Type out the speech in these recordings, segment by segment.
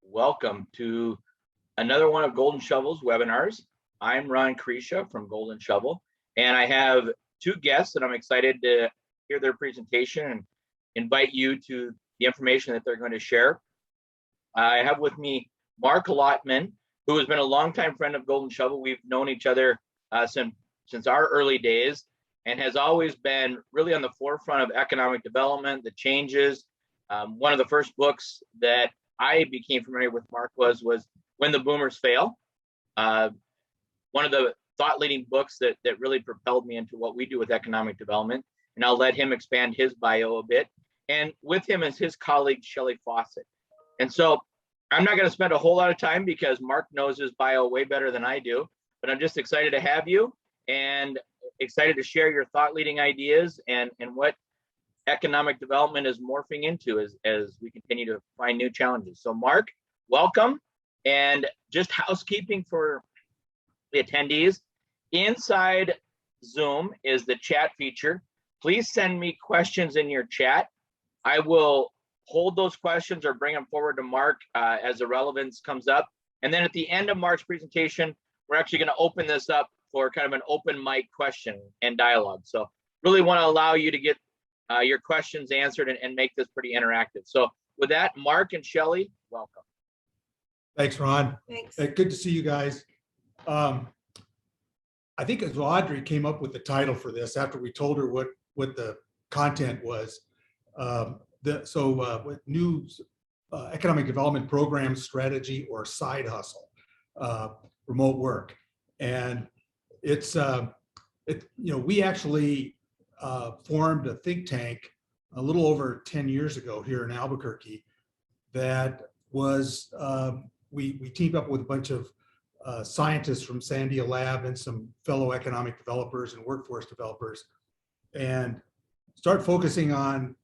Welcome to another one of Golden Shovel's webinars. I'm Ron Krisha from Golden Shovel, and I have two guests that I'm excited to hear their presentation and invite you to the information that they're going to share. I have with me Mark Lautman, who has been a longtime friend of Golden Shovel. We've known each other since our early days and has always been really on the forefront of economic development, the changes. One of the first books that I became familiar with Mark was When the Boomers Fail. One of the thought-leading books that really propelled me into what we do with economic development. And I'll let him expand his bio a bit. And with him is his colleague, Shelly Fausett. And so I'm not going to spend a whole lot of time because Mark knows his bio way better than I do, but I'm just excited to have you and excited to share your thought-leading ideas and what economic development is morphing into as we continue to find new challenges. So Mark, welcome. And just housekeeping for the attendees, inside Zoom is the chat feature. Please send me questions in your chat. I will hold those questions or bring them forward to Mark as the relevance comes up. And then at the end of Mark's presentation, we're actually going to open this up for kind of an open mic question and dialogue. So really want to allow you to get your questions answered and make this pretty interactive. So with that, Mark and Shelly, welcome. Thanks, Ron. Thanks. Good to see you guys. I think as Audrey came up with the title for this after we told her what the content was. With new economic development program strategy or side hustle, remote work, and we actually formed a think tank a little over 10 years ago here in Albuquerque. That was we teamed up with a bunch of scientists from Sandia Lab and some fellow economic developers and workforce developers, and start focusing on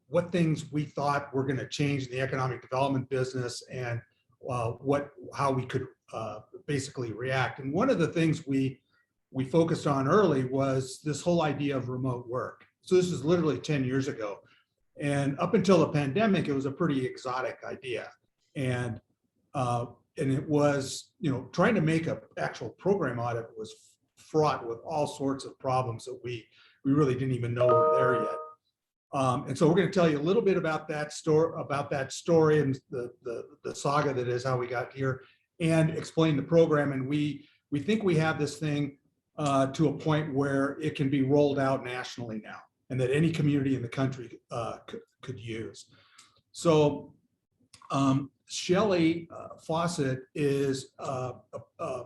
what things we thought were going to change in the economic development business and how we could basically react. And one of the things we focused on early was this whole idea of remote work. So this is literally 10 years ago. And up until the pandemic, it was a pretty exotic idea. And it was, trying to make an actual program out of it was fraught with all sorts of problems that we really didn't even know were there yet. And so we're going to tell you a little bit about that story and the saga that is how we got here, and explain the program. And we think we have this thing to a point where it can be rolled out nationally now, and that any community in the country could use. So Shelly Fausett is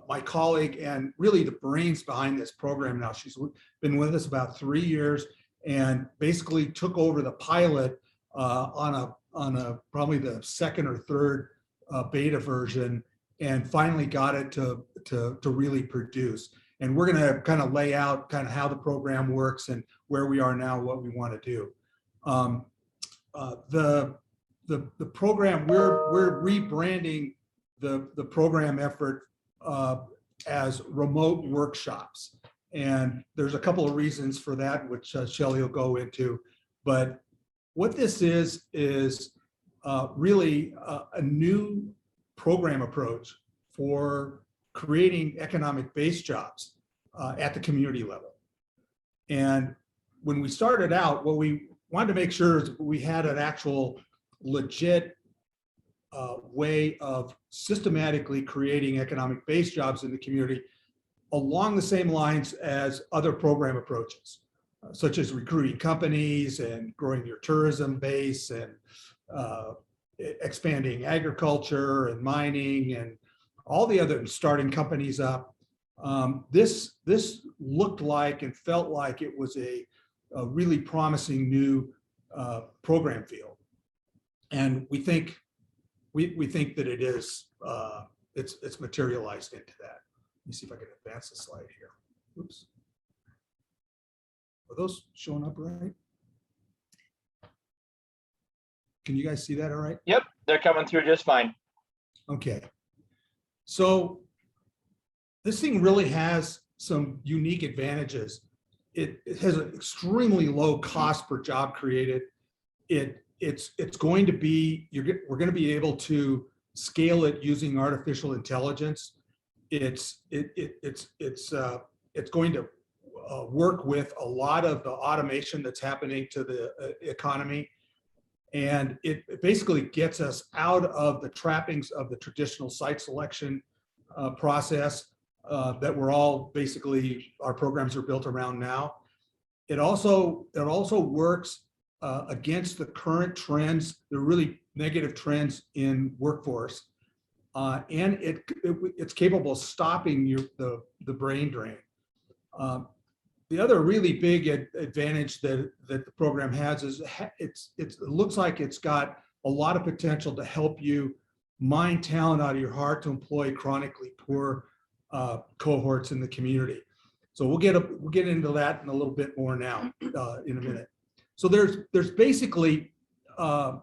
my colleague and really the brains behind this program now. She's been with us about 3 years and basically took over the pilot on probably the second or third beta version, and finally got it to really produce. And we're going to kind of lay out kind of how the program works and where we are now, what we want to do. The program, we're rebranding the program effort as remote workshops. And there's a couple of reasons for that, which Shelly will go into. But what this is really a new program approach for creating economic-based jobs at the community level. And when we started out, what we wanted to make sure is we had an actual legit way of systematically creating economic-based jobs in the community along the same lines as other program approaches, such as recruiting companies and growing your tourism base and expanding agriculture and mining and all the other, starting companies up. This looked like and felt like it was a really promising new program field, and we think that it is it's materialized into that. Let me see if I can advance the slide here. Oops. Are those showing up right? Can you guys see that all right? Yep, they're coming through just fine. Okay. So this thing really has some unique advantages. It has an extremely low cost per job created. It's going to be, we're going to be able to scale it using artificial intelligence. It's going to work with a lot of the automation that's happening to the economy. And it basically gets us out of the trappings of the traditional site selection process that we're all basically, our programs are built around now. It also works against the current trends, the really negative trends in workforce. And it's capable of stopping the brain drain. The other really big advantage that the program has is it looks like it's got a lot of potential to help you mine talent out of your hard to employ chronically poor cohorts in the community. So we'll get into that in a little bit more now in a minute. So there's basically 5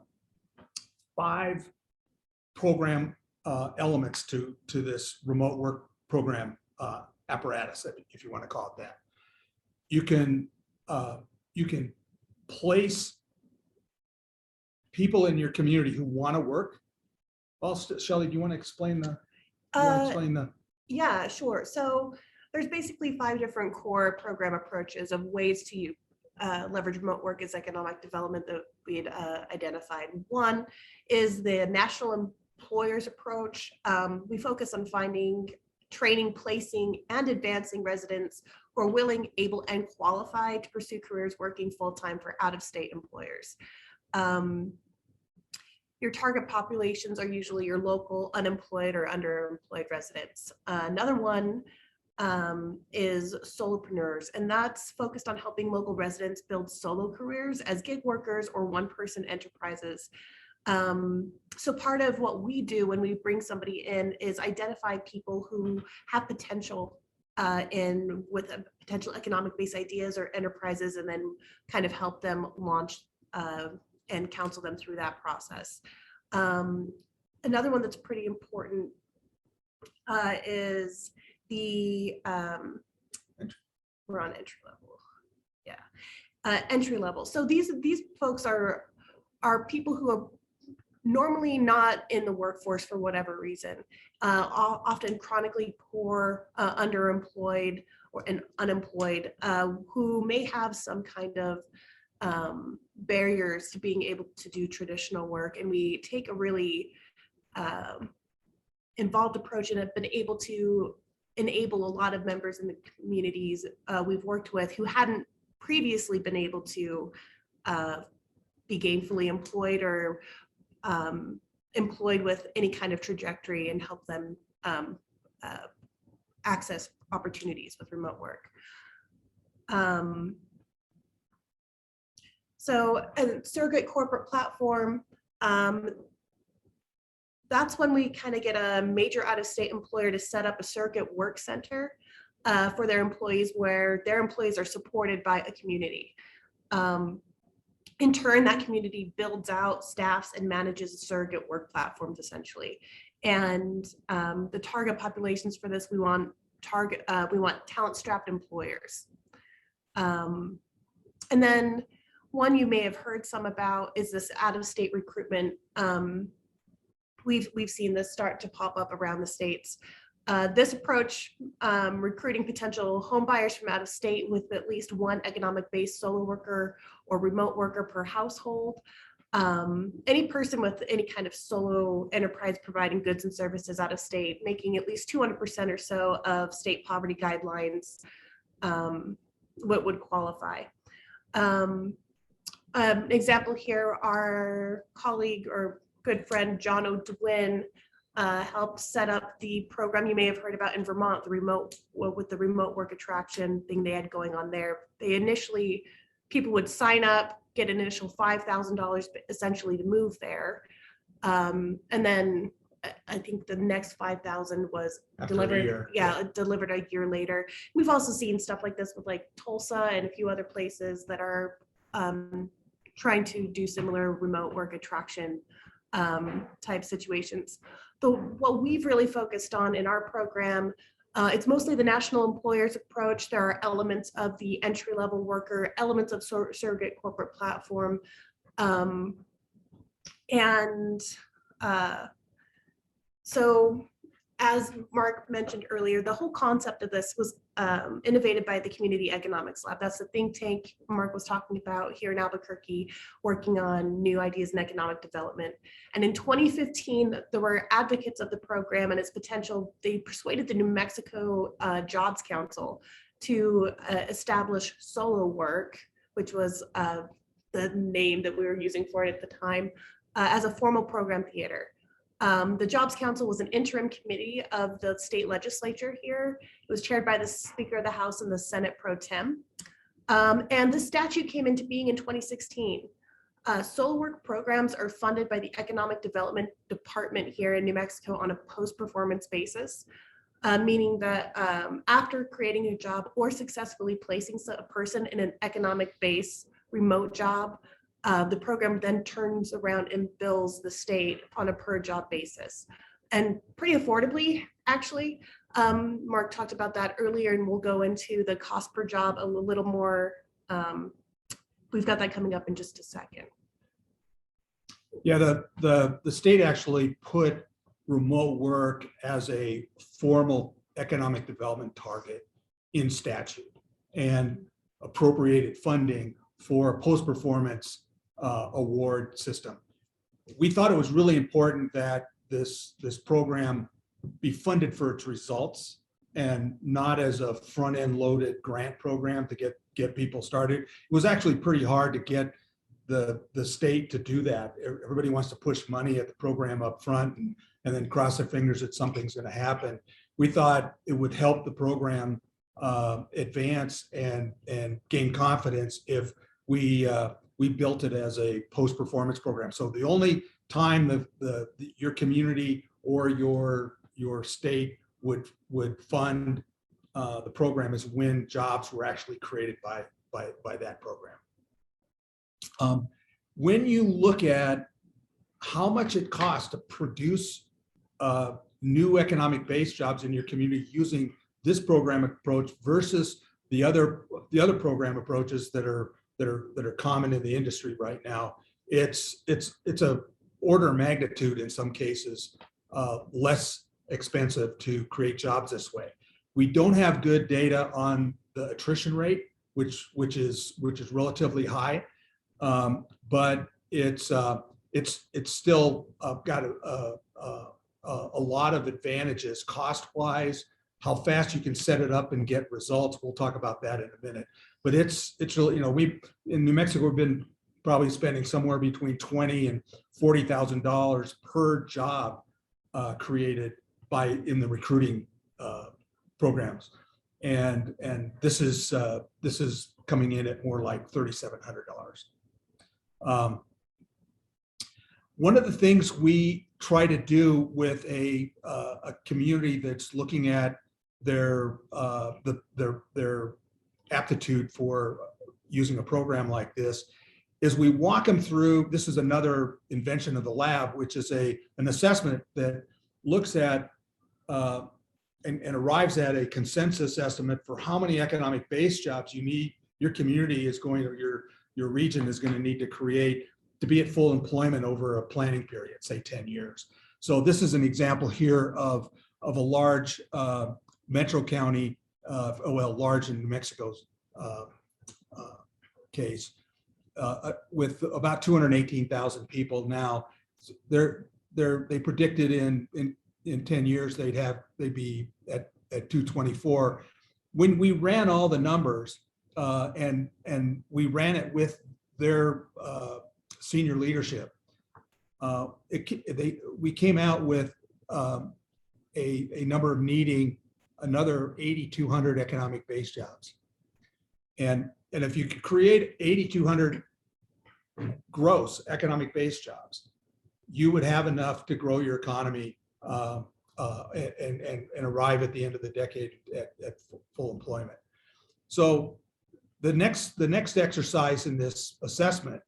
program elements to this remote work program apparatus, if you want to call it that. You can place people in your community who want to work. Well, Shelly, do you want to explain Yeah, sure. So there's basically 5 different core program approaches of ways to leverage remote work as economic development that we had identified. One is the national employers approach. We focus on finding, training, placing, and advancing residents who are willing, able, and qualified to pursue careers working full-time for out-of-state employers. Your target populations are usually your local unemployed or underemployed residents. Another one is solopreneurs, and that's focused on helping local residents build solo careers as gig workers or one-person enterprises. So part of what we do when we bring somebody in is identify people who have potential with a potential economic-based ideas or enterprises, and then kind of help them launch and counsel them through that process. Another one that's pretty important is the we're on entry level. Yeah, entry level. So these folks are people who are normally not in the workforce for whatever reason, often chronically poor, underemployed, or unemployed, who may have some kind of barriers to being able to do traditional work. And we take a really involved approach and have been able to enable a lot of members in the communities we've worked with who hadn't previously been able to be gainfully employed or employed with any kind of trajectory, and help them access opportunities with remote work. So a surrogate corporate platform, that's when we kind of get a major out-of-state employer to set up a surrogate work center for their employees, where their employees are supported by a community. In turn, that community builds out, staffs, and manages surrogate work platforms, essentially. And the target populations for this, we want talent-strapped employers. And then one you may have heard some about is this out-of-state recruitment. We've seen this start to pop up around the states. This approach, recruiting potential home buyers from out of state with at least one economic-based solo worker or remote worker per household. Any person with any kind of solo enterprise providing goods and services out of state, making at least 200% or so of state poverty guidelines, what would qualify. Example here, our colleague or good friend John O'Dwyn helped set up the program you may have heard about in Vermont, with the remote work attraction thing they had going on there. They initially, people would sign up, get an initial $5,000 essentially to move there. And then I think the next 5,000 was delivered. Delivered a year later. We've also seen stuff like this with like Tulsa and a few other places that are trying to do similar remote work attraction type situations. What we've really focused on in our program, it's mostly the national employers approach. There are elements of the entry-level worker, elements of surrogate corporate platform, and So as Mark mentioned earlier, the whole concept of this was innovated by the Community Economics Lab. That's the think tank Mark was talking about here in Albuquerque, working on new ideas in economic development. And in 2015, there were advocates of the program and its potential. They persuaded the New Mexico Jobs Council to establish solo work, which was the name that we were using for it at the time, as a formal program theater. The Jobs Council was an interim committee of the state legislature here. It was chaired by the Speaker of the House and the Senate pro tem. And the statute came into being in 2016. Solo work programs are funded by the Economic Development Department here in New Mexico on a post-performance basis, meaning that after creating a job or successfully placing a person in an economic base remote job, the program then turns around and bills the state on a per job basis, and pretty affordably, actually. Mark talked about that earlier, and we'll go into the cost per job a little more. We've got that coming up in just a second. Yeah, the state actually put remote work as a formal economic development target in statute and appropriated funding for a post-performance award system. We thought it was really important that this program be funded for its results and not as a front-end loaded grant program to get people started. It was actually pretty hard to get the state to do that. Everybody wants to push money at the program up front and then cross their fingers that something's going to happen. We thought it would help the program advance and gain confidence if we built it as a post-performance program. So the only time your community or your state would fund the program is when jobs were actually created by that program. When you look at how much it costs to produce new economic-based jobs in your community using this program approach versus the other program approaches that are common in the industry right now, it's a order of magnitude in some cases less expensive to create jobs this way. We don't have good data on the attrition rate, which is relatively high, but it's still got a lot of advantages cost-wise, how fast you can set it up and get results. We'll talk about that in a minute. But it's really, we in New Mexico we've been probably spending somewhere between $20,000 and $40,000 per job created in the recruiting programs, and this is coming in at more like $3,700. One of the things we try to do with a community that's looking at their aptitude for using a program like this is we walk them through. This is another invention of the lab, which is an assessment that looks at and arrives at a consensus estimate for how many economic-based jobs your community is going to, your region is going to need to create to be at full employment over a planning period, say 10 years. So this is an example here of a large metro county, large in New Mexico's case, with about 218,000 people now. They predicted in 10 years they'd be at 224. When we ran all the numbers and we ran it with their senior leadership, we came out with a number of needing another 8,200 economic-based jobs, and if you could create 8,200 gross economic-based jobs, you would have enough to grow your economy and arrive at the end of the decade at full employment. So the next exercise in this assessment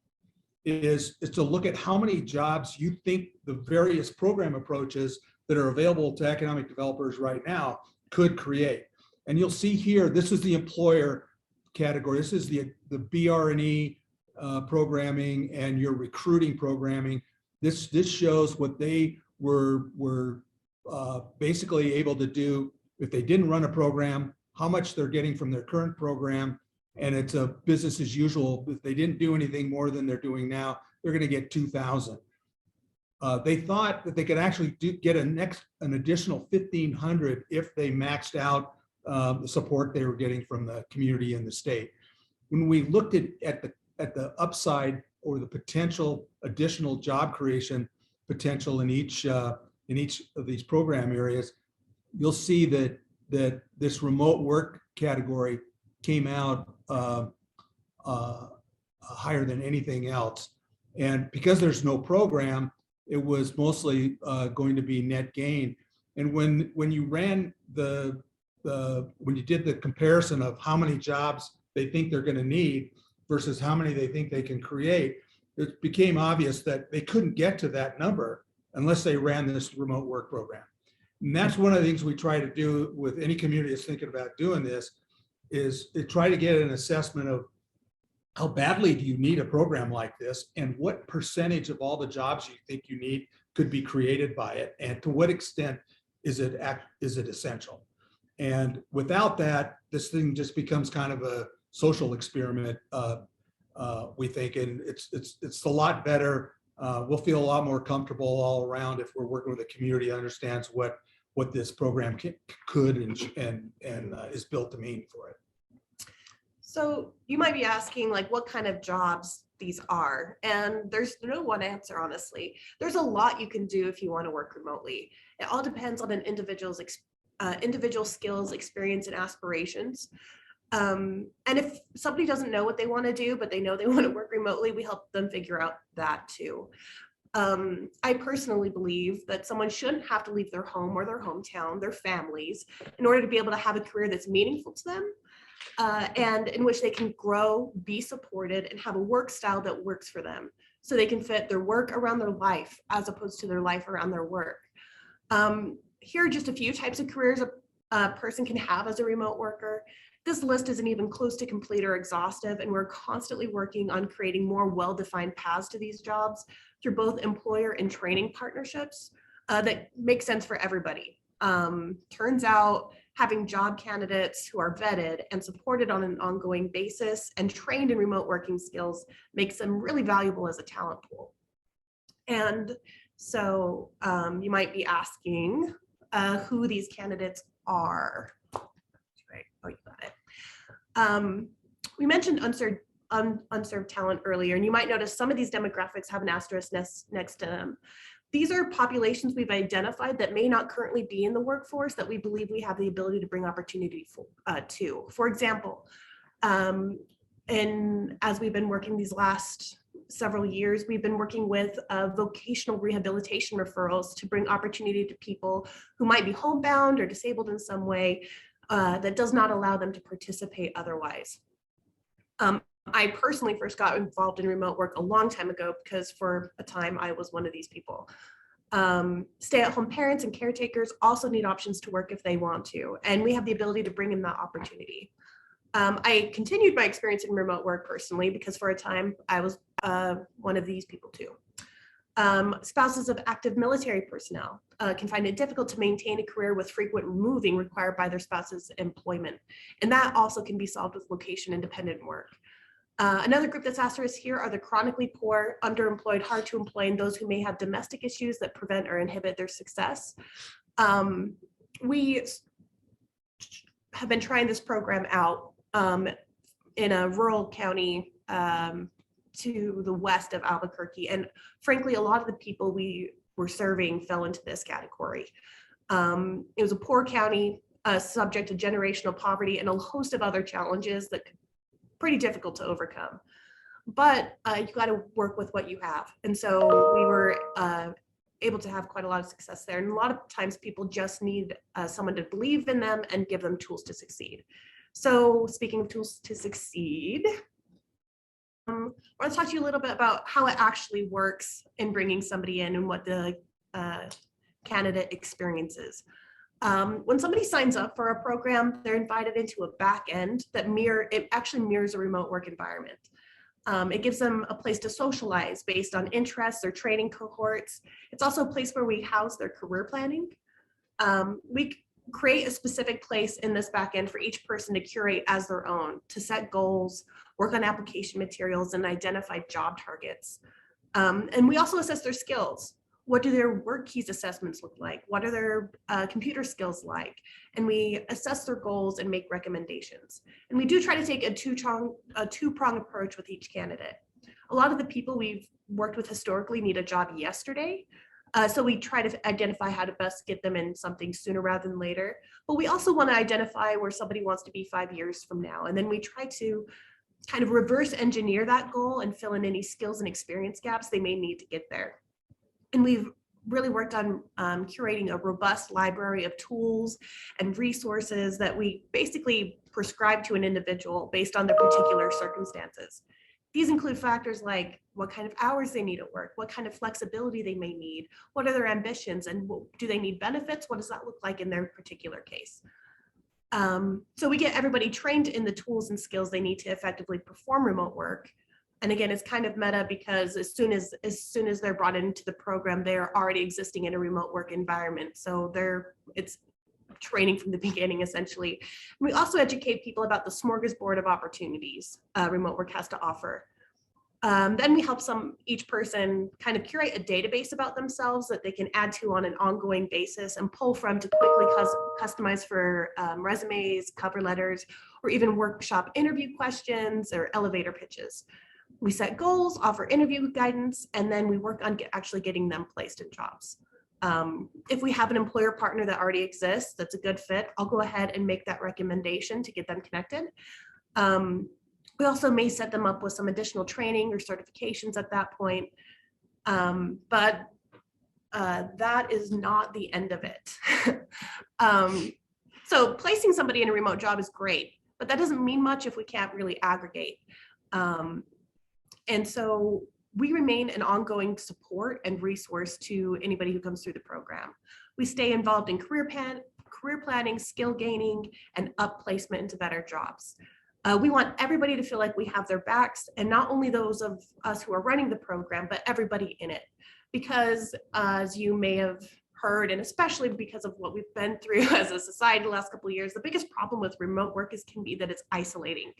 is to look at how many jobs you think the various program approaches that are available to economic developers right now could create. And you'll see here, this is the employer category. This is the BR&E programming and your recruiting programming. This shows what they were basically able to do, if they didn't run a program, how much they're getting from their current program. And it's a business as usual. If they didn't do anything more than they're doing now, they're going to get 2,000. They thought that they could actually get an additional 1,500 if they maxed out the support they were getting from the community and the state. When we looked at the upside or the potential additional job creation potential in each of these program areas, you'll see that this remote work category came out higher than anything else. And because there's no program, it was mostly going to be net gain. And when you ran when you did the comparison of how many jobs they think they're going to need versus how many they think they can create, it became obvious that they couldn't get to that number unless they ran this remote work program. And that's one of the things we try to do with any community that's thinking about doing this, is to try to get an assessment of how badly do you need a program like this, and what percentage of all the jobs you think you need could be created by it, and to what extent is it essential. And without that, this thing just becomes kind of a social experiment, we think, and it's a lot better. We'll feel a lot more comfortable all around if we're working with a community that understands what this program could and is built to mean for it. So you might be asking, like, what kind of jobs these are, and there's no one answer, honestly. There's a lot you can do if you want to work remotely. It all depends on an individual skills, experience, and aspirations. And if somebody doesn't know what they want to do, but they know they want to work remotely, we help them figure out that too. I personally believe that someone shouldn't have to leave their home or their hometown, their families, in order to be able to have a career that's meaningful to them, and in which they can grow, be supported, and have a work style that works for them, so they can fit their work around their life as opposed to their life around their work. Here are just a few types of careers a person can have as a remote worker. This list isn't even close to complete or exhaustive, and we're constantly working on creating more well-defined paths to these jobs through both employer and training partnerships that make sense for everybody. Turns out having job candidates who are vetted and supported on an ongoing basis and trained in remote working skills makes them really valuable as a talent pool. And so you might be asking who these candidates are. Right. Oh, you got it. We mentioned unserved talent earlier, and you might notice some of these demographics have an asterisk next to them. These are populations we've identified that may not currently be in the workforce that we believe we have the ability to bring opportunity to. For example, and as we've been working these last several years, we've been working with vocational rehabilitation referrals to bring opportunity to people who might be homebound or disabled in some way that does not allow them to participate otherwise. I personally first got involved in remote work a long time ago because for a time I was one of these people. Stay-at-home parents and caretakers also need options to work if they want to, and we have the ability to bring in that opportunity. I continued my experience in remote work personally because for a time I was one of these people too. Spouses of active military personnel can find it difficult to maintain a career with frequent moving required by their spouse's employment, and that also can be solved with location-independent work. Another group that's asterisked here are the chronically poor, underemployed, hard to employ, and those who may have domestic issues that prevent or inhibit their success. We have been trying this program out in a rural county to the west of Albuquerque, and frankly, a lot of the people we were serving fell into this category. It was a poor county, subject to generational poverty and a host of other challenges that could pretty difficult to overcome, but you got to work with what you have. And so we were able to have quite a lot of success there. And a lot of times people just need someone to believe in them and give them tools to succeed. So speaking of tools to succeed, I want to talk to you a little bit about how it actually works in bringing somebody in and what the candidate experiences. When somebody signs up for a program, they're invited into a back end that actually mirrors a remote work environment. It gives them a place to socialize based on interests or training cohorts. It's also a place where we house their career planning. We create a specific place in this backend for each person to curate as their own, to set goals, work on application materials, and identify job targets. And we also assess their skills. What do their work keys assessments look like? What are their computer skills like? And we assess their goals and make recommendations. And we do try to take a two-prong approach with each candidate. A lot of the people we've worked with historically need a job yesterday. So we try to identify how to best get them in something sooner rather than later. But we also want to identify where somebody wants to be 5 years from now. And then we try to kind of reverse engineer that goal and fill in any skills and experience gaps they may need to get there. And we've really worked on curating a robust library of tools and resources that we basically prescribe to an individual based on their particular circumstances. These include factors like what kind of hours they need at work, what kind of flexibility they may need, what are their ambitions, and do they need benefits? What does that look like in their particular case? So we get everybody trained in the tools and skills they need to effectively perform remote work. And again, it's kind of meta because as soon as they're brought into the program, they're already existing in a remote work environment. So it's training from the beginning, essentially. And we also educate people about the smorgasbord of opportunities remote work has to offer. Then we help each person kind of curate a database about themselves that they can add to on an ongoing basis and pull from to quickly customize for resumes, cover letters, or even workshop interview questions or elevator pitches. We set goals, offer interview guidance, and then we work on actually getting them placed in jobs. If we have an employer partner that already exists, that's a good fit, I'll go ahead and make that recommendation to get them connected. We also may set them up with some additional training or certifications at that point. But that is not the end of it. So placing somebody in a remote job is great, but that doesn't mean much if we can't really aggregate. And so we remain an ongoing support and resource to anybody who comes through the program. We stay involved in career planning, skill gaining, and up placement into better jobs. We want everybody to feel like we have their backs, and not only those of us who are running the program, but everybody in it. Because as you may have heard, and especially because of what we've been through as a society the last couple of years, the biggest problem with remote work can be that it's isolating.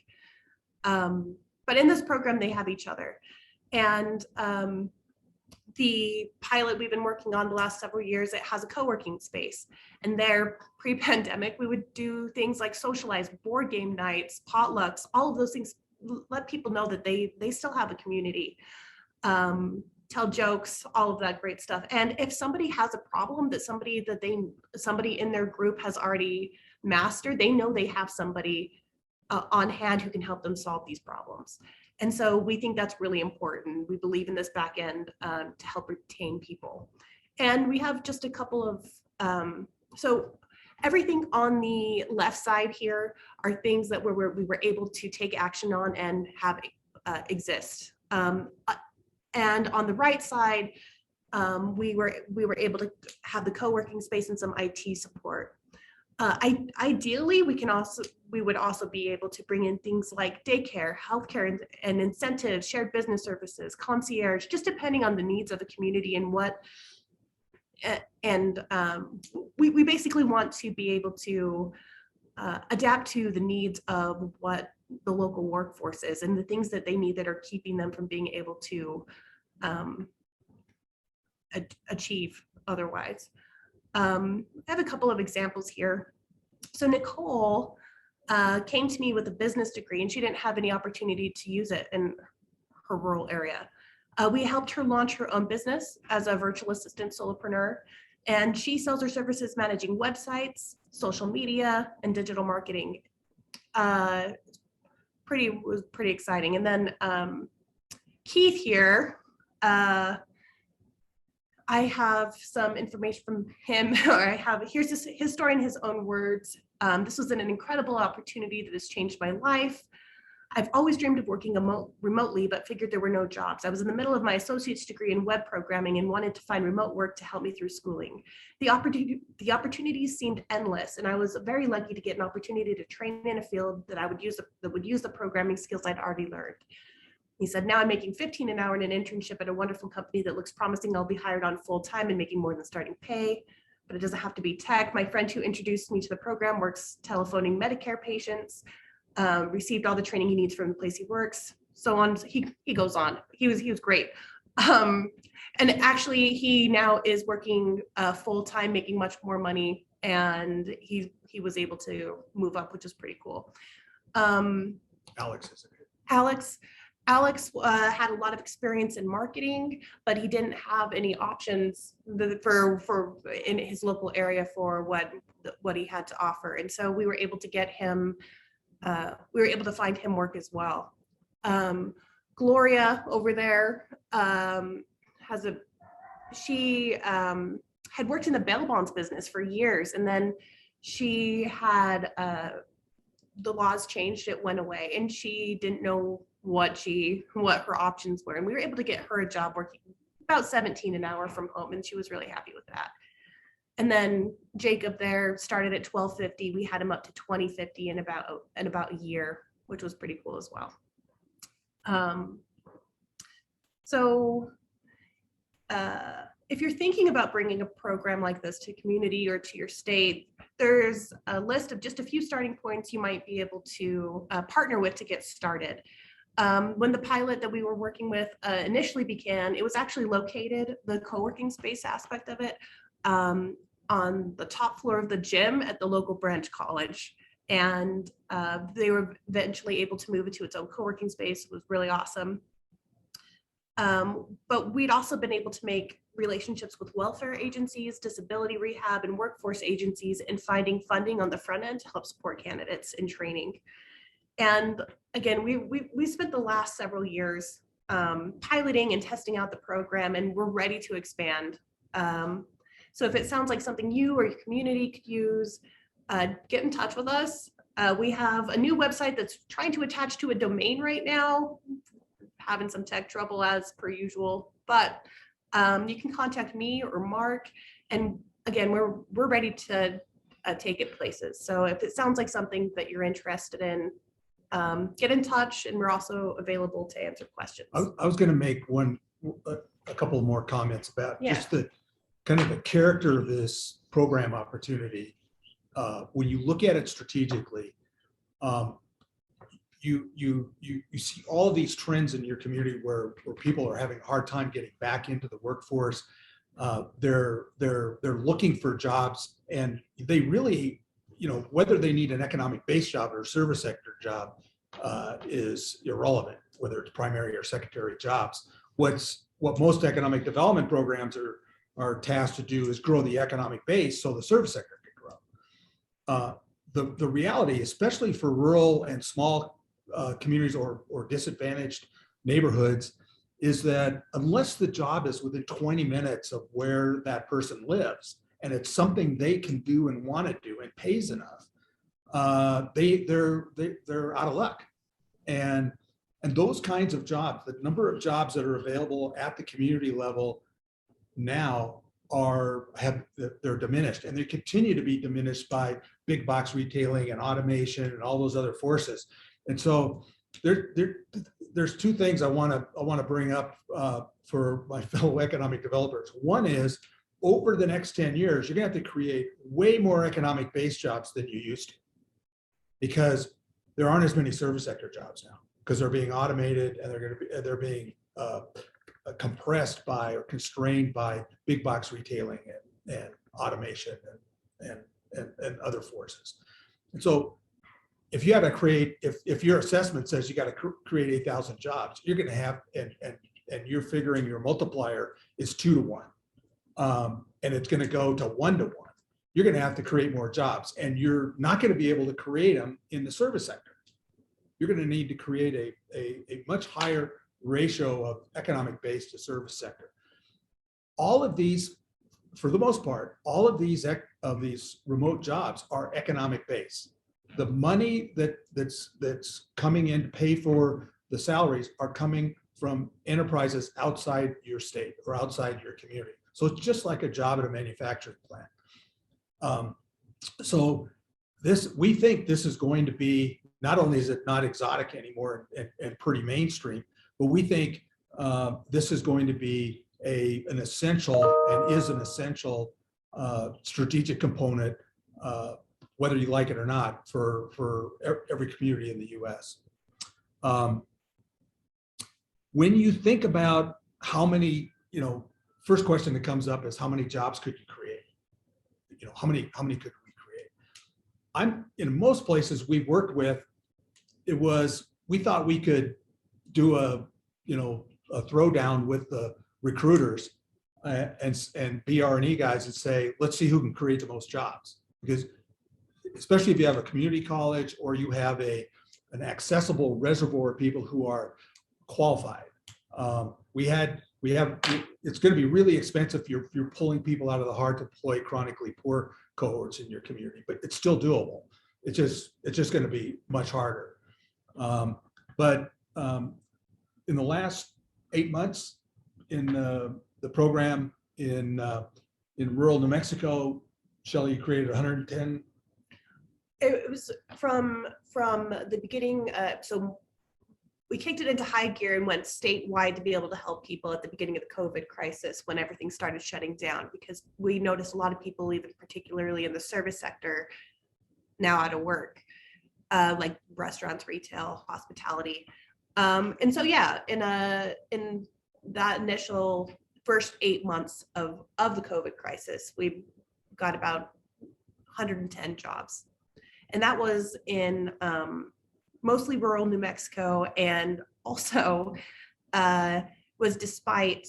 But in this program, they have each other. And the pilot we've been working on the last several years, it has a co-working space. And there, pre-pandemic, we would do things like socialize, board game nights, potlucks, all of those things, let people know that they still have a community, tell jokes, all of that great stuff. And if somebody has a problem that somebody in their group has already mastered, they know they have somebody on hand who can help them solve these problems. And so we think that's really important. We believe in this back end to help retain people. And we have just a couple of, so everything on the left side here are things that we were able to take action on and have exist. And on the right side, we were able to have the co-working space and some IT support. Ideally, we would also be able to bring in things like daycare, healthcare, and incentives, shared business services, concierge, just depending on the needs of the community and we basically want to be able to adapt to the needs of what the local workforce is and the things that they need that are keeping them from being able to achieve otherwise. I have a couple of examples here. So Nicole came to me with a business degree and she didn't have any opportunity to use it in her rural area. We helped her launch her own business as a virtual assistant solopreneur, and she sells her services managing websites, social media, and digital marketing. Was pretty exciting. And then Keith here, I have some information from him, here's his story in his own words. This was an incredible opportunity that has changed my life. I've always dreamed of working remotely, but figured there were no jobs. I was in the middle of my associate's degree in web programming and wanted to find remote work to help me through schooling. The opportunities seemed endless, and I was very lucky to get an opportunity to train in a field that would use the programming skills I'd already learned. He said, now I'm making $15 an hour in an internship at a wonderful company that looks promising. I'll be hired on full time and making more than starting pay. but it doesn't have to be tech. My friend who introduced me to the program works telephoning Medicare patients, received all the training he needs from the place he works, so on. He goes on. He was great. And actually, he now is working full time, making much more money, and he was able to move up, which is pretty cool. Alex is it? Alex had a lot of experience in marketing, but he didn't have any options for in his local area for what he had to offer, and so we were able to get him. We were able to find him work as well. Gloria over there she had worked in the bail bonds business for years, and then she had the laws changed, it went away, and she didn't know what her options were, and we were able to get her a job working about 17 an hour from home, and she was really happy with that. And then Jacob there started at $12.50. We had him up to $20.50 in about a year, which was pretty cool as well. If you're thinking about bringing a program like this to community or to your state, there's a list of just a few starting points you might be able to partner with to get started. When the pilot that we were working with initially began, it was actually located, the co-working space aspect of it, on the top floor of the gym at the local branch college. And they were eventually able to move it to its own co-working space. It was really awesome. But we'd also been able to make relationships with welfare agencies, disability rehab, and workforce agencies in finding funding on the front end to help support candidates in training. And again, we spent the last several years piloting and testing out the program, and we're ready to expand. So if it sounds like something you or your community could use, get in touch with us. We have a new website that's trying to attach to a domain right now, having some tech trouble as per usual, but you can contact me or Mark. And again, we're ready to take it places. So if it sounds like something that you're interested in, get in touch, and we're also available to answer questions. I was going to make a couple more comments about just the kind of the character of this program opportunity. When you look at it strategically, you see all of these trends in your community where people are having a hard time getting back into the workforce. They're looking for jobs, and they really, whether they need an economic-based job or a service sector job is irrelevant, whether it's primary or secondary jobs. What most economic development programs are tasked to do is grow the economic base so the service sector can grow. The reality, especially for rural and small communities or disadvantaged neighborhoods, is that unless the job is within 20 minutes of where that person lives and it's something they can do and want to do and pays enough, they're out of luck. And those kinds of jobs, the number of jobs that are available at the community level now they're diminished, and they continue to be diminished by big box retailing and automation and all those other forces. And so there's two things I want to bring up for my fellow economic developers. One is, over the next 10 years, you're going to have to create way more economic-based jobs than you used to, because there aren't as many service sector jobs now, because they're being automated and they're being compressed by or constrained by big box retailing and automation and other forces. And so if you had to create, if your assessment says you got to create 8,000 jobs, you're going to have, and you're figuring your multiplier is 2 to 1, and it's going to go to 1 to 1. You're going to have to create more jobs, and you're not going to be able to create them in the service sector. You're going to need to create a much higher ratio of economic base to service sector. All of these, for the most part, all of these remote jobs are economic base. The money that's coming in to pay for the salaries are coming from enterprises outside your state or outside your community. So it's just like a job at a manufacturing plant. So we think this is going to be, not only is it not exotic anymore and pretty mainstream, but we think this is going to be an essential and is an essential strategic component, whether you like it or not, for every community in the U.S. When you think about how many, first question that comes up is how many jobs could you create? How many could we create? I'm in most places we've worked with, we thought we could do a throwdown with the recruiters and BR&E guys and say, let's see who can create the most jobs. Because especially if you have a community college or you have an accessible reservoir of people who are qualified. It's going to be really expensive if you're pulling people out of the hard to deploy chronically poor cohorts in your community, but it's still doable. It's just going to be much harder. But in the last 8 months in the program in rural New Mexico, Shelly created 110. It was from the beginning. So we kicked it into high gear and went statewide to be able to help people at the beginning of the COVID crisis when everything started shutting down, because we noticed a lot of people, even particularly in the service sector, now out of work, like restaurants, retail, hospitality. And so, yeah, in that initial first 8 months of the COVID crisis, we got about 110 jobs. And that was in mostly rural New Mexico, and also was despite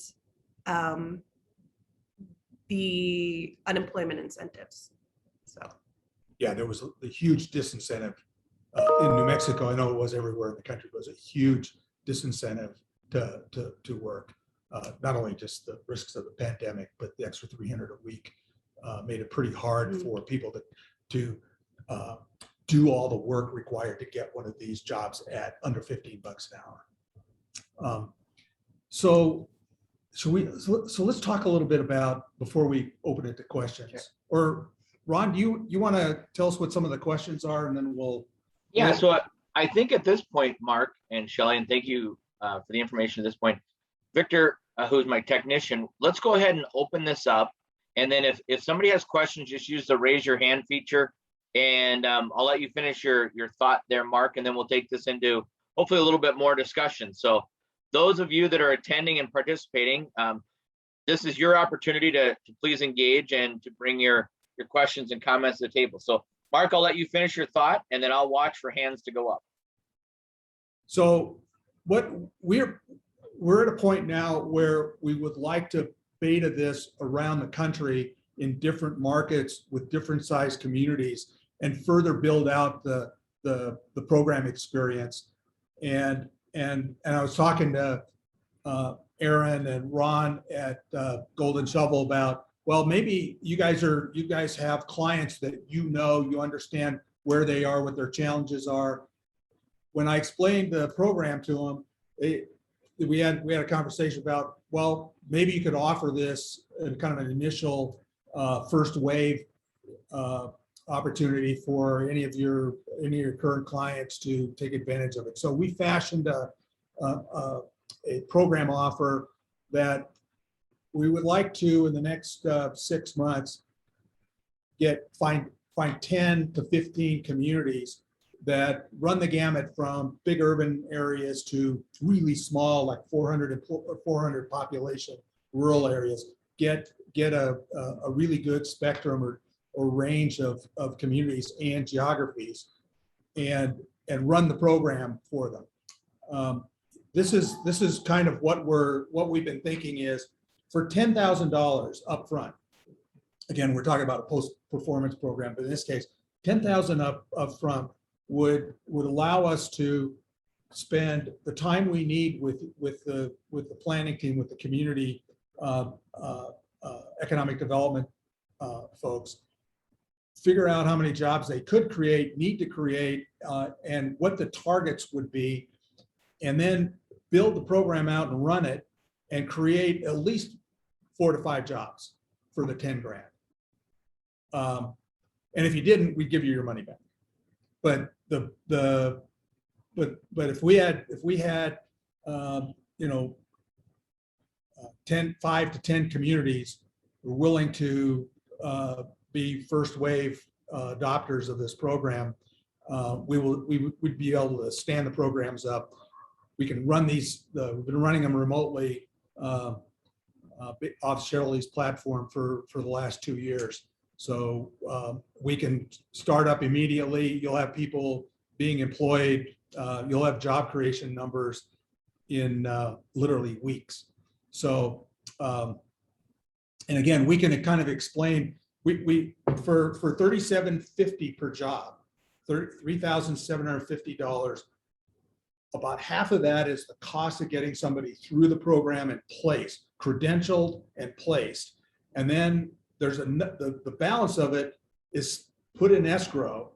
the unemployment incentives. So yeah, there was a huge disincentive in New Mexico. I know it was everywhere in the country, but it was a huge disincentive to work. Not only just the risks of the pandemic, but the extra 300 a week made it pretty hard for people to do all the work required to get one of these jobs at under $15 an hour. So let's talk a little bit about, before we open it to questions. Sure. Or Ron, do you want to tell us what some of the questions are, and then we'll. Yeah. So I think at this point, Mark and Shelly, and thank you for the information at this point, Victor, who's my technician, let's go ahead and open this up. And then if somebody has questions, just use the raise your hand feature. And I'll let you finish your thought there, Mark, and then we'll take this into hopefully a little bit more discussion. So those of you that are attending and participating, this is your opportunity to please engage and to bring your questions and comments to the table. So Mark, I'll let you finish your thought, and then I'll watch for hands to go up. So what we're at a point now where we would like to beta this around the country in different markets with different size communities, and further build out the program experience. And I was talking to Aaron and Ron at Golden Shovel about, well, maybe you guys have clients that you understand where they are, what their challenges are. When I explained the program to them, we had a conversation about, well, maybe you could offer this in kind of an initial first wave opportunity for any of your current clients to take advantage of it. So we fashioned a program offer that we would like to, in the next 6 months, find 10 to 15 communities that run the gamut from big urban areas to really small, like 400 population rural areas. Get a really good spectrum or range of communities and geographies, and run the program for them. This is kind of what we've been thinking is, for $10,000 up front. Again, we're talking about a post-performance program, but in this case, $10,000 up front would allow us to spend the time we need with the planning team, with the community economic development folks, figure out how many jobs they could create, need to create, and what the targets would be, and then build the program out and run it and create at least 4 to 5 jobs for the 10 grand. And if you didn't, we'd give you your money back. But but if we had 5 to 10 communities were willing to be first wave adopters of this program, we would be able to stand the programs up. We can run these. We've been running them remotely off Shelly's platform for the last 2 years. So we can start up immediately. You'll have people being employed. You'll have job creation numbers in literally weeks. So, and again, we can kind of explain, we for $37.50 per job, $3,750, about half of that is the cost of getting somebody through the program and placed, credentialed and placed. And then there's the balance of it is put in escrow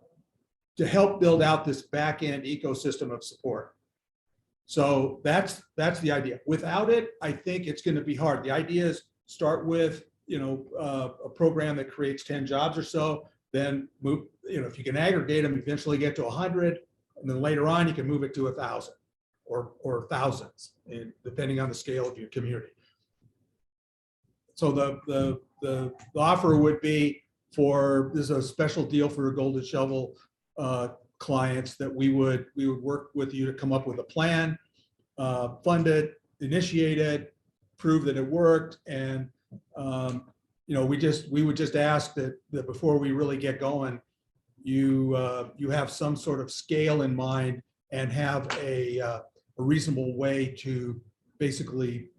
to help build out this back end ecosystem of support. So that's the idea. Without it, I think it's going to be hard. The idea is start with, a program that creates 10 jobs or so, then move, if you can aggregate them, eventually get to 100, and then later on you can move it to 1,000 or thousands, depending on the scale of your community. So the offer would be this is a special deal for Golden Shovel clients, that we would work with you to come up with a plan, fund it, initiate it, prove that it worked, and we would just ask that before we really get going, you have some sort of scale in mind and have a reasonable way to basically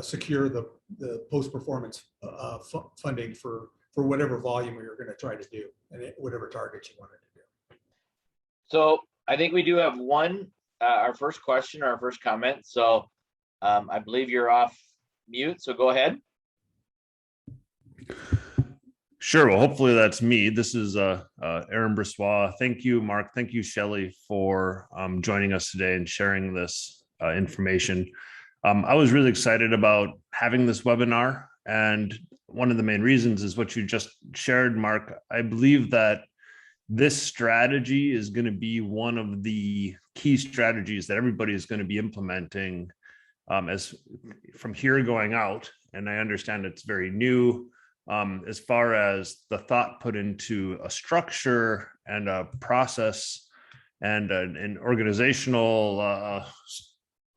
secure the post-performance funding for whatever volume you're going to try to do and whatever targets you wanted to do. So I think we do have our first question, or our first comment. So I believe you're off mute, so go ahead. Sure. Well, hopefully that's me. This is Aaron Brissois. Thank you, Mark. Thank you, Shelly, for joining us today and sharing this information. I was really excited about having this webinar, and one of the main reasons is what you just shared, Mark. I believe that this strategy is going to be one of the key strategies that everybody is going to be implementing as from here going out. And I understand it's very new as far as the thought put into a structure and a process and an organizational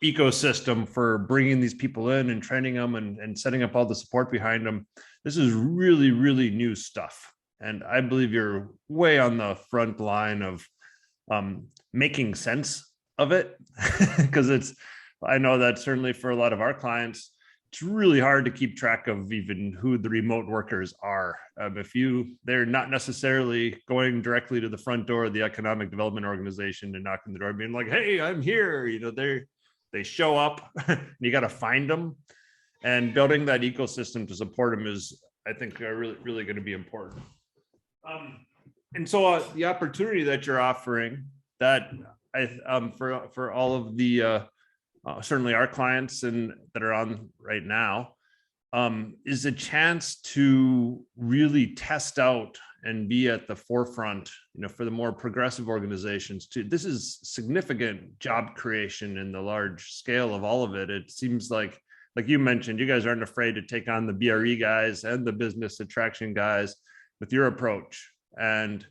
ecosystem for bringing these people in and training them and setting up all the support behind them. This is really, really new stuff. And I believe you're way on the front line of making sense of it, because I know that certainly for a lot of our clients, it's really hard to keep track of even who the remote workers are. They're not necessarily going directly to the front door of the economic development organization and knocking the door being like, hey, I'm here. They show up and you got to find them, and building that ecosystem to support them is, I think, really, really going to be important. And so the opportunity that you're offering, that for all of the certainly our clients that are on right now, is a chance to really test out and be at the forefront, for the more progressive organizations too. This is significant job creation in the large scale of all of it. It seems like you mentioned, you guys aren't afraid to take on the BRE guys and the business attraction guys with your approach. And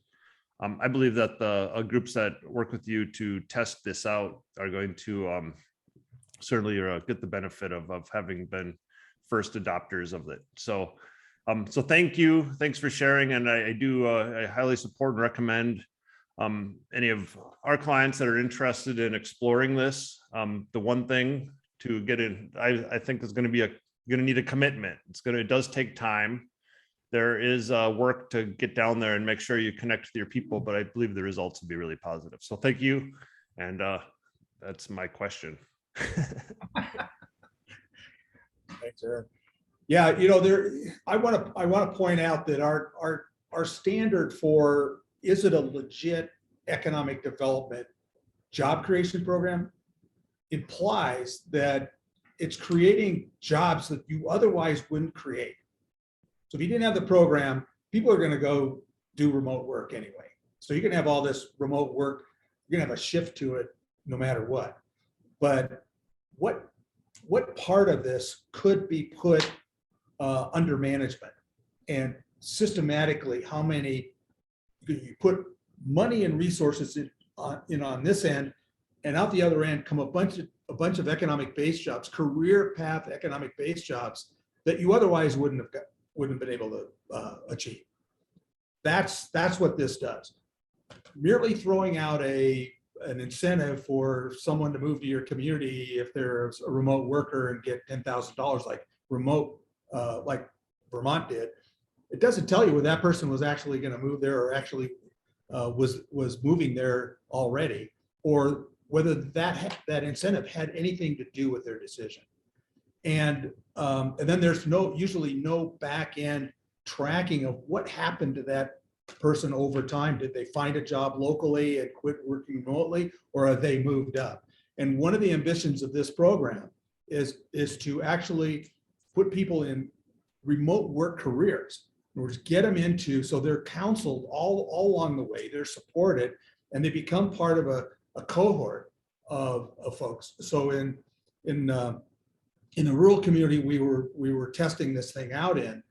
I believe that the groups that work with you to test this out are going to certainly get the benefit of having been first adopters of it. So thank you. Thanks for sharing. And I highly support and recommend any of our clients that are interested in exploring this. The one thing to get in, I think is going to need a commitment. It does take time. There is work to get down there and make sure you connect with your people, but I believe the results will be really positive. So thank you. And that's my question. Thanks, Aaron. Yeah, I want to point out that our standard for, is it a legit economic development job creation program, implies that it's creating jobs that you otherwise wouldn't create. So if you didn't have the program, people are going to go do remote work anyway. So you can have all this remote work, you're going to have a shift to it no matter what. But what part of this could be put under management? And systematically how many, you put money and resources in on this end, and out the other end come a bunch of economic-based jobs, career path economic-based jobs that you otherwise wouldn't have been able to achieve. That's what this does. Merely throwing out an incentive for someone to move to your community if they're a remote worker and get $10,000 like Vermont did, it doesn't tell you whether that person was actually going to move there or actually was moving there already, or whether that incentive had anything to do with their decision. And then there's usually no back end tracking of what happened to that person over time. Did they find a job locally and quit working remotely, or have they moved up? And one of the ambitions of this program is to actually put people in remote work careers, or get them into, so they're counseled all along the way, they're supported, and they become part of a cohort of folks. So in the rural community we were testing this thing out in,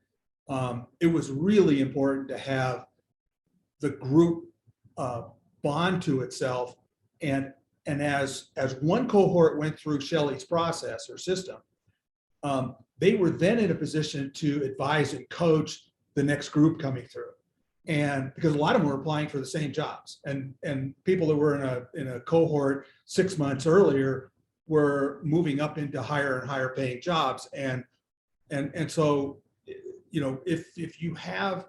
it was really important to have the group bond to itself, and as one cohort went through Shelly's process or system, they were then in a position to advise and coach the next group coming through. And because a lot of them were applying for the same jobs, and people that were in a cohort 6 months earlier were moving up into higher and higher paying jobs. And so, if you have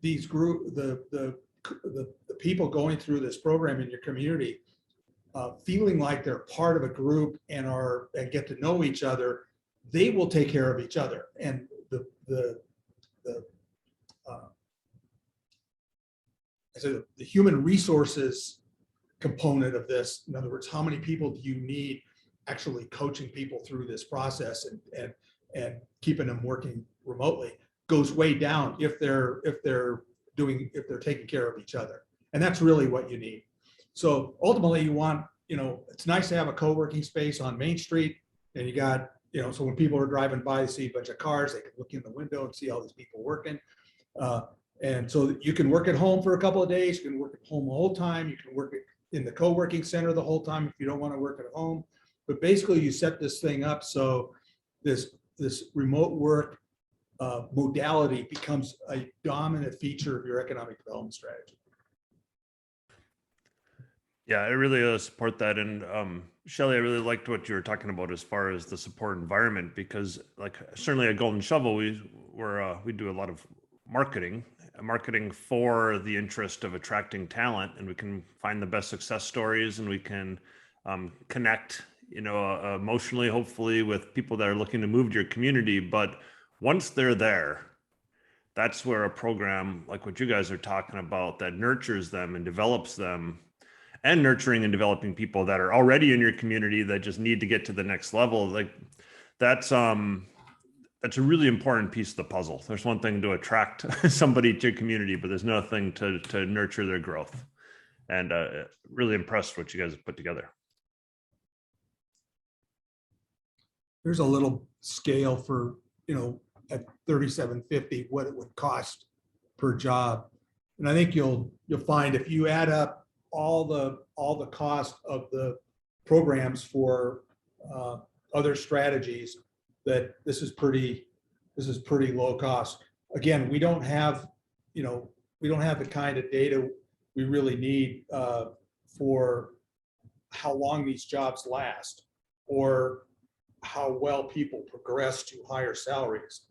these the people going through this program in your community, feeling like they're part of a group and get to know each other, they will take care of each other. And the human resources component of this, in other words, how many people do you need actually coaching people through this process and keeping them working remotely, goes way down if they're taking care of each other. And that's really what you need. So ultimately you want, it's nice to have a co-working space on Main Street, and you got, so when people are driving by, they see a bunch of cars, they can look in the window and see all these people working. And so you can work at home for a couple of days, you can work at home the whole time, you can work in the co-working center the whole time if you don't want to work at home. But basically you set this thing up so this remote work modality becomes a dominant feature of your economic development strategy. Yeah, I really support that. And Shelly, I really liked what you were talking about as far as the support environment, because like certainly at Golden Shovel, we do a lot of marketing for the interest of attracting talent, and we can find the best success stories, and we can connect, emotionally, hopefully, with people that are looking to move to your community. But once they're there, that's where a program like what you guys are talking about that nurtures them and develops them, and nurturing and developing people that are already in your community that just need to get to the next level, like that's a really important piece of the puzzle. There's one thing to attract somebody to your community, but there's another thing to nurture their growth. And really impressed what you guys have put together. There's a little scale for, at $37.50, what it would cost per job. And I think you'll find if you add up all the cost of the programs for other strategies, that this is pretty low cost. Again, we don't have the kind of data we really need for how long these jobs last, or how well people progress to higher salaries.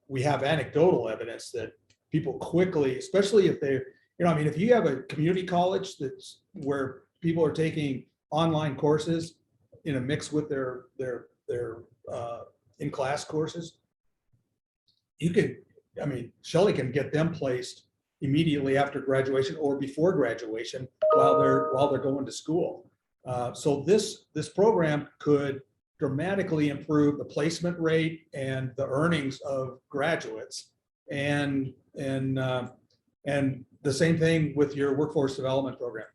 We have anecdotal evidence that people quickly, especially if they're, if you have a community college that's where people are taking online courses in a mix with their in-class courses, Shelly can get them placed immediately after graduation or before graduation while they're going to school. So this program could dramatically improve the placement rate and the earnings of graduates, and the same thing with your workforce development program.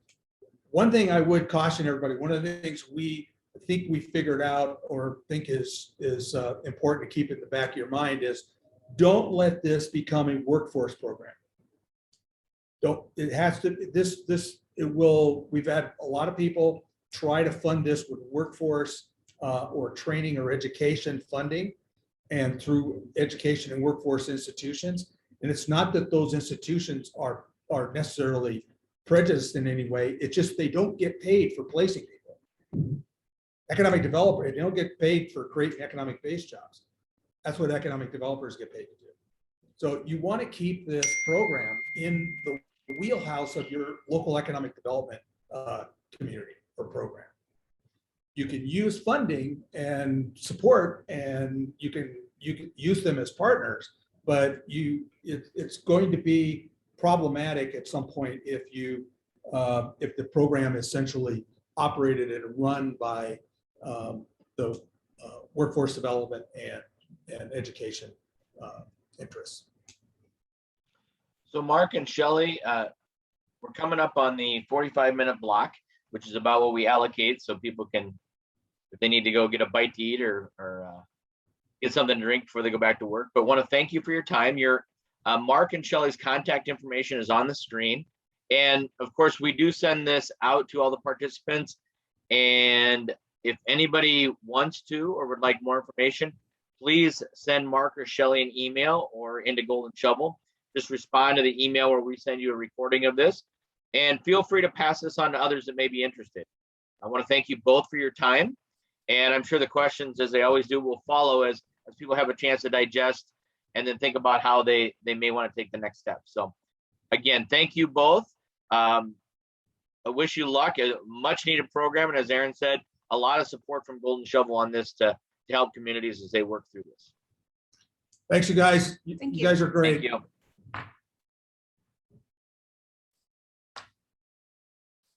One thing I would caution everybody, one of the things we think we figured out or think is important to keep in the back of your mind is don't let this become a workforce program. Don't, it has to, we've had a lot of people try to fund this with workforce or training or education funding and through education and workforce institutions. And it's not that those institutions are necessarily prejudiced in any way. It's just they don't get paid for placing people. Economic developer, they don't get paid for creating economic-based jobs. That's what economic developers get paid to do. So you want to keep this program in the wheelhouse of your local economic development community or program. You can use funding and support, and you can use them as partners, but it's going to be problematic at some point if the program is essentially operated and run by the workforce development and education interests. So Mark and Shelly, we're coming up on the 45-minute block, which is about what we allocate so people can, if they need to go get a bite to eat or get something to drink before they go back to work. But want to thank you for your time. Your Mark and Shelly's contact information is on the screen. And of course, we do send this out to all the participants. And if anybody wants to or would like more information, please send Mark or Shelly an email or into Golden Shovel. Just respond to the email where we send you a recording of this. And feel free to pass this on to others that may be interested. I want to thank you both for your time. And I'm sure the questions, as they always do, will follow as people have a chance to digest and then think about how they may want to take the next step. So again, thank you both. I wish you luck. A much needed program. And as Aaron said, a lot of support from Golden Shovel on this to help communities as they work through this. Thanks, you guys. Thank You guys are great. Thank you.